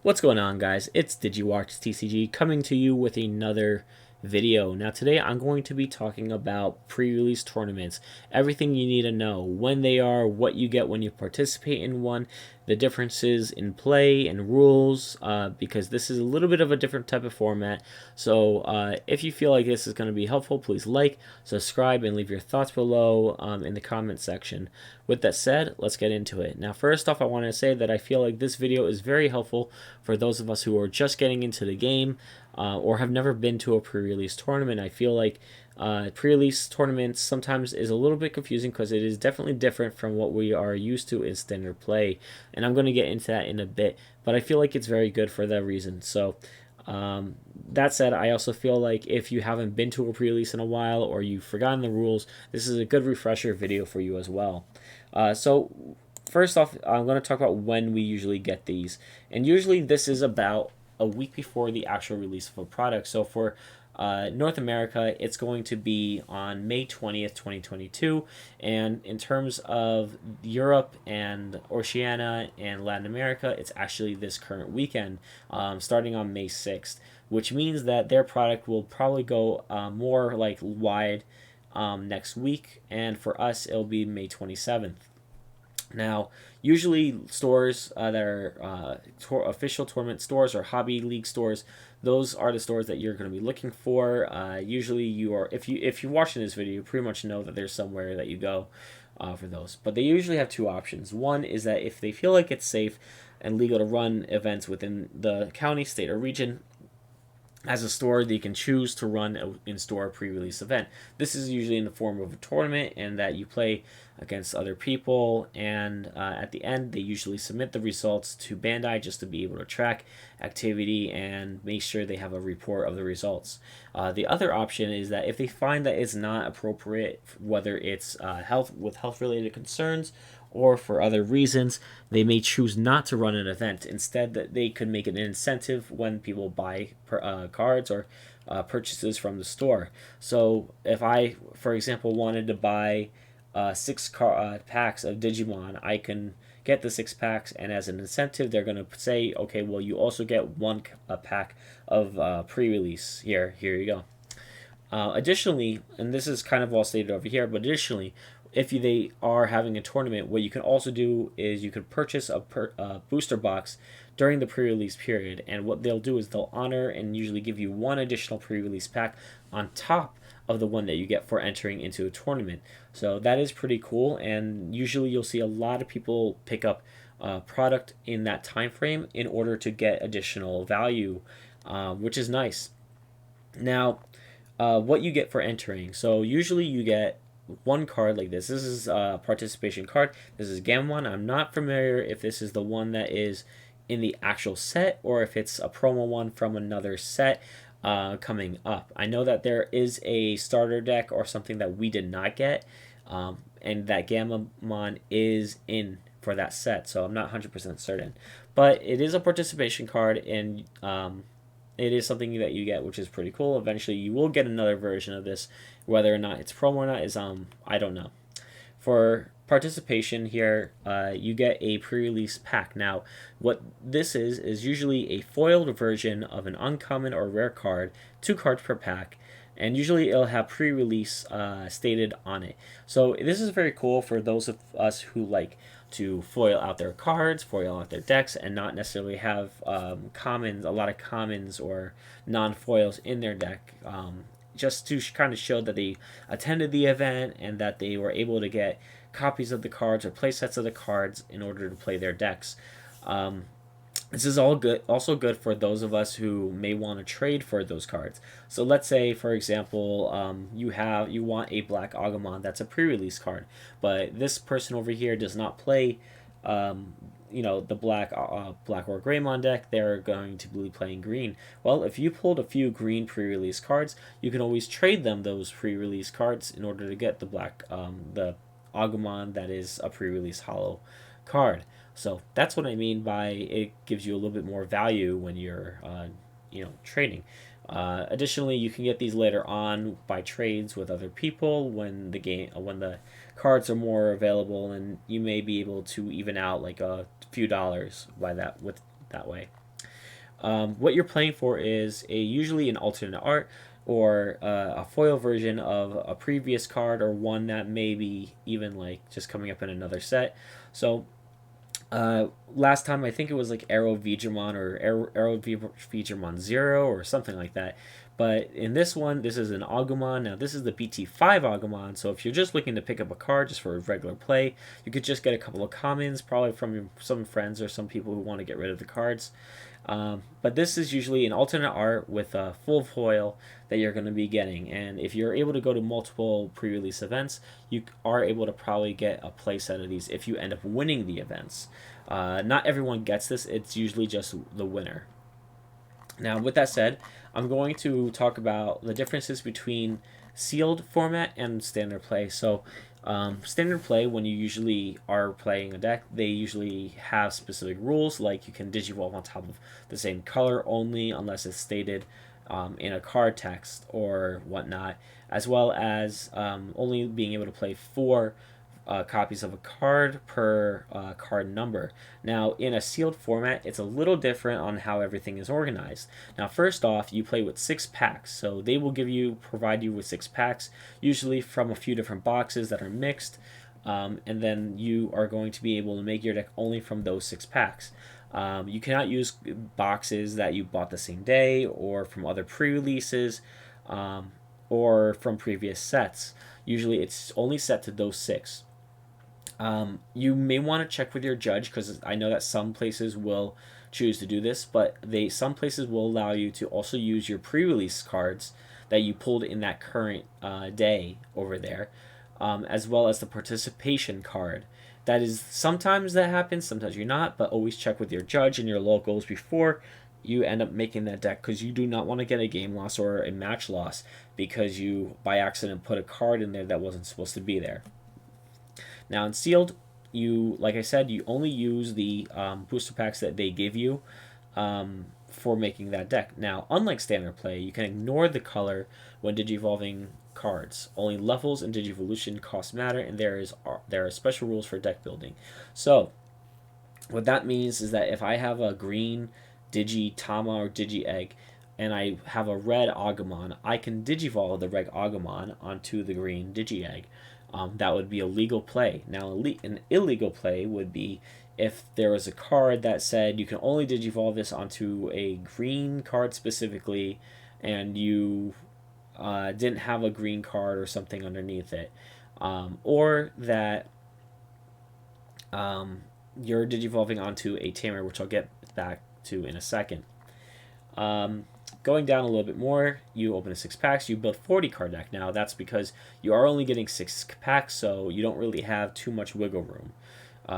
What's going on, guys? It's DigiWatchTCG coming to you with another video. Now today I'm going to be talking about pre-release tournaments, everything you need to know, when they are, what you get when you participate in one, the differences in play and rules, because this is a little bit of a different type of format. So if you feel like this is going to be helpful, please like, subscribe, and leave your thoughts below in the comment section. With that said, let's get into it. Now first off, I want to say that I feel like this video is very helpful for those of us who are just getting into the game or have never been to a pre-release tournament. I feel like pre-release tournaments sometimes is a little bit confusing because it is definitely different from what we are used to in standard play, and I'm going to get into that in a bit, but I feel like it's very good for that reason. So that said, I also feel like if you haven't been to a pre-release in a while or you've forgotten the rules, this is a good refresher video for you as well. So first off, I'm going to talk about when we usually get these, and usually this is about a week before the actual release of a product. So for North America, it's going to be on May 20th, 2022. And in terms of Europe and Oceania and Latin America, it's actually this current weekend, starting on May 6th, which means that their product will probably go more like wide next week. And for us, it'll be May 27th. Now, usually stores that are official tournament stores or hobby league stores, those are the stores that you're going to be looking for. Usually, you are if you're watching this video, you pretty much know that there's somewhere that you go for those. But they usually have two options. One is that if they feel like it's safe and legal to run events within the county, state, or region, as a store, they can choose to run an in-store pre-release event. This is usually in the form of a tournament, and that you play against other people, and at the end they usually submit the results to Bandai just to be able to track activity and make sure they have a report of the results. The other option is that if they find that it's not appropriate, whether it's health related concerns or for other reasons, they may choose not to run an event. Instead, that they could make an incentive when people buy cards or purchases from the store. So if I, for example, wanted to buy six packs of Digimon, I can get the 6 packs, and as an incentive, they're going to say, okay, well, you also get one pack of pre-release. Here you go. Additionally, and this is kind of all stated over here, but additionally, if they are having a tournament, what you can also do is you can purchase a booster box during the pre-release period, and what they'll do is they'll honor and usually give you one additional pre-release pack on top of the one that you get for entering into a tournament. So that is pretty cool, and usually you'll see a lot of people pick up product in that time frame in order to get additional value, which is nice. Now, what you get for entering. So usually you get one card like this. This is a participation card. This is Gamon. I'm not familiar if this is the one that is in the actual set or if it's a promo one from another set coming up. I know that there is a starter deck or something that we did not get, and that Gamon is in for that set, so I'm not 100% certain. But it is a participation card, and it is something that you get, which is pretty cool. Eventually, you will get another version of this. Whether or not it's promo or not is I don't know. For participation here, you get a pre-release pack. Now, what this is usually a foiled version of an uncommon or rare card, 2 cards per pack, and usually it'll have pre-release stated on it. So this is very cool for those of us who like to foil out their cards, foil out their decks, and not necessarily have a lot of commons or non-foils in their deck. Just to kind of show that they attended the event and that they were able to get copies of the cards or play sets of the cards in order to play their decks. This is all good, also good for those of us who may want to trade for those cards. So let's say, for example, you want a Black Agumon that's a pre-release card, but this person over here does not play, the Black or Greymon deck. They're going to be playing green. Well, if you pulled a few green pre-release cards, you can always trade them those pre-release cards in order to get the Agumon that is a pre-release holo card. So that's what I mean by it gives you a little bit more value when you're, trading. Additionally, you can get these later on by trades with other people when the cards are more available, and you may be able to even out like a few dollars by that way. What you're playing for is usually an alternate art or a foil version of a previous card, or one that may be even like just coming up in another set. So last time I think it was like Arrow Vigimon or Arrow Vigimon Zero or something like that. But in this one, this is an Agumon. Now this is the BT5 Agumon. So if you're just looking to pick up a card just for regular play, you could just get a couple of commons, probably from some friends or some people who want to get rid of the cards. But this is usually an alternate art with a full foil that you're going to be getting. And if you're able to go to multiple pre-release events, you are able to probably get a play set of these if you end up winning the events. Not everyone gets this. It's usually just the winner. Now, with that said, I'm going to talk about the differences between sealed format and standard play. So, standard play, when you usually are playing a deck, they usually have specific rules, like you can digivolve on top of the same color only unless it's stated in a card text or whatnot, as well as only being able to play 4 copies of a card per card number. Now, in a sealed format, it's a little different on how everything is organized. Now, first off, you play with 6 packs. So they will provide you with 6 packs, usually from a few different boxes that are mixed. And then you are going to be able to make your deck only from those 6 packs. You cannot use boxes that you bought the same day or from other pre-releases or from previous sets. Usually it's only set to those 6. You may want to check with your judge, because I know that some places will choose to do this, but some places will allow you to also use your pre-release cards that you pulled in that current day over there, as well as the participation card. That is, sometimes that happens, sometimes you're not, but always check with your judge and your locals before you end up making that deck, because you do not want to get a game loss or a match loss because you by accident put a card in there that wasn't supposed to be there. Now in sealed, like I said, you only use the booster packs that they give you for making that deck. Now, unlike standard play, you can ignore the color when digivolving cards. Only levels and digivolution cost matter, and there are special rules for deck building. So, what that means is that if I have a green Digitama or Digi-Egg, and I have a red Agumon, I can digivolve the red Agumon onto the green Digi-Egg. That would be a legal play. Now, an illegal play would be if there was a card that said you can only digivolve this onto a green card specifically, and you didn't have a green card or something underneath it, or that you're digivolving onto a tamer, which I'll get back to in a second. Going down a little bit more, you open a 6 packs, you build 40 card deck. Now that's because you are only getting 6 packs, so you don't really have too much wiggle room.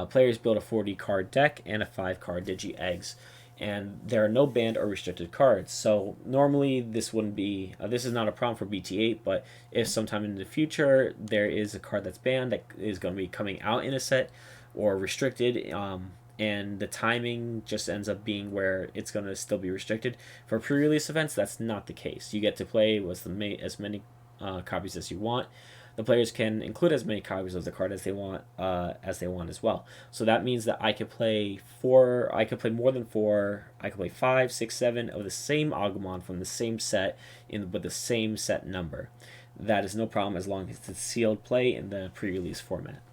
Players build a 40 card deck and a 5 card Digi-Eggs, and there are no banned or restricted cards. So normally this wouldn't be, this is not a problem for BT8, but if sometime in the future there is a card that's banned that is going to be coming out in a set or restricted, and the timing just ends up being where it's going to still be restricted. For pre-release events, that's not the case. You get to play with as many copies as you want. The players can include as many copies of the card as they want as well. So that means that I could play more than 4. I could play 5, 6, 7 of the same Agumon from the same set with the same set number. That is no problem as long as it's sealed play in the pre-release format.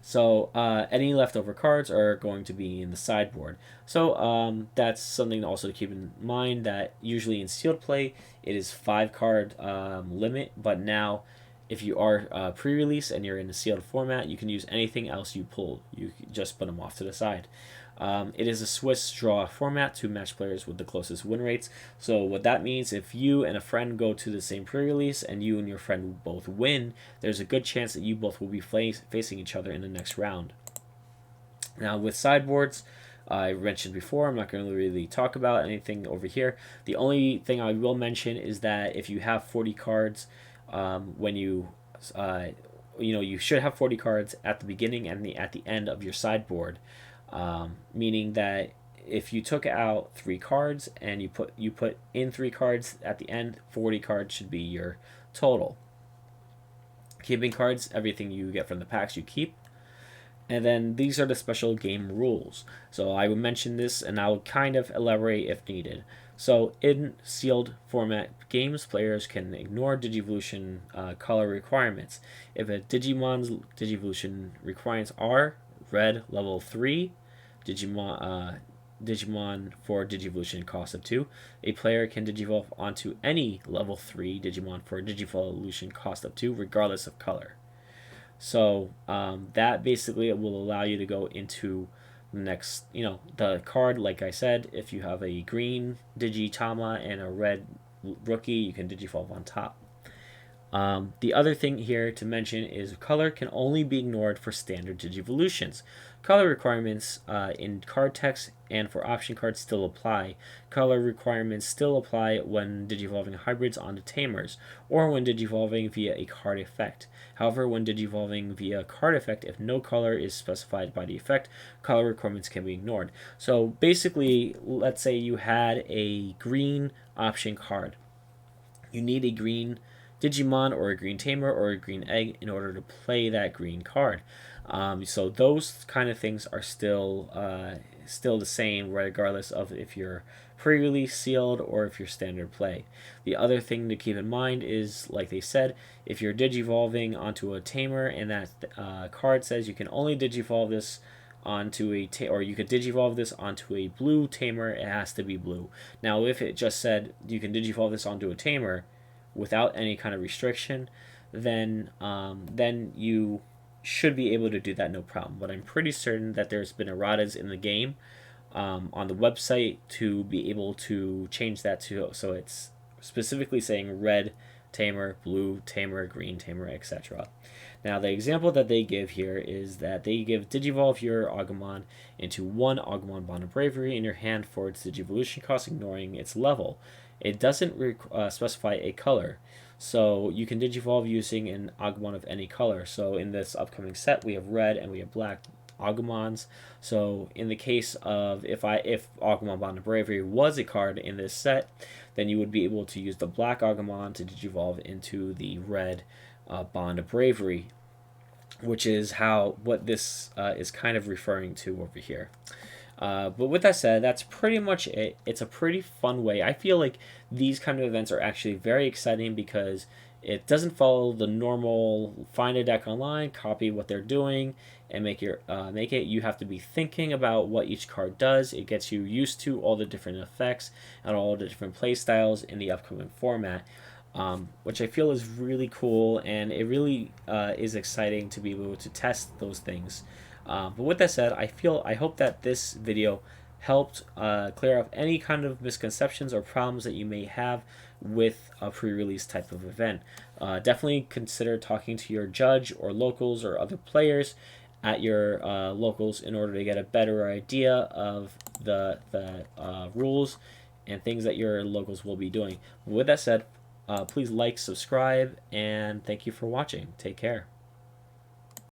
So any leftover cards are going to be in the sideboard. So that's something also to keep in mind, that usually in sealed play it is 5 card limit, but now if you are pre-release and you're in a sealed format, you can use anything else you pull. You just put them off to the side. It is a Swiss draw format to match players with the closest win rates. So what that means, if you and a friend go to the same pre-release and you and your friend both win, there's a good chance that you both will be facing each other in the next round. Now with sideboards, I mentioned before, I'm not going to really talk about anything over here. The only thing I will mention is that if you have 40 cards, when you should have 40 cards at the beginning and at the end of your sideboard. Meaning that if you took out 3 cards and you put in 3 cards at the end, 40 cards should be your total. Keeping cards, everything you get from the packs you keep. And then these are the special game rules. So I will mention this and I'll kind of elaborate if needed. So in sealed format games, players can ignore Digivolution color requirements. If a Digimon's Digivolution requirements are red level 3, Digimon for Digivolution cost of 2, a player can Digivolve onto any level 3 Digimon for Digivolution cost of 2, regardless of color. So that basically will allow you to go into the next, the card. Like I said, if you have a green Digitama and a red rookie, you can Digivolve on top. The other thing here to mention is color can only be ignored for standard Digivolutions. Color requirements in card text and for option cards still apply. Color requirements still apply when Digivolving hybrids onto Tamers, or when Digivolving via a card effect. However, when Digivolving via card effect, if no color is specified by the effect, color requirements can be ignored. So basically, let's say you had a green option card. You need a green Digimon or a green Tamer or a green Egg in order to play that green card. So those kind of things are still the same, regardless of if you're pre-release sealed or if you're standard play. The other thing to keep in mind is, like they said, if you're digivolving onto a Tamer and that card says you can only digivolve this onto or you could digivolve this onto a blue Tamer, it has to be blue. Now, if it just said you can digivolve this onto a Tamer without any kind of restriction, then you should be able to do that no problem. But I'm pretty certain that there's been erratas in the game on the website to be able to change that to so it's specifically saying red Tamer, blue Tamer, green Tamer, etc. Now, the example that they give here is that they give Digivolve your Agumon into one Agumon Bond of Bravery in your hand for its Digivolution cost, ignoring its level. It doesn't specify a color, so you can Digivolve using an Agumon of any color. So in this upcoming set, we have red and we have black Agumons. So in the case of if Agumon Bond of Bravery was a card in this set, then you would be able to use the black Agumon to Digivolve into the red Bond of Bravery, which is what this is kind of referring to over here. But with that said, that's pretty much it. It's a pretty fun way. I feel like these kind of events are actually very exciting because it doesn't follow the normal find a deck online, copy what they're doing, and make it. You have to be thinking about what each card does. It gets you used to all the different effects and all the different play styles in the upcoming format. Which I feel is really cool, and it really is exciting to be able to test those things. But with that said, I hope that this video helped clear up any kind of misconceptions or problems that you may have with a pre-release type of event. Definitely consider talking to your judge or locals or other players at your locals in order to get a better idea of the rules and things that your locals will be doing. With that said, please like, subscribe, and thank you for watching. Take care.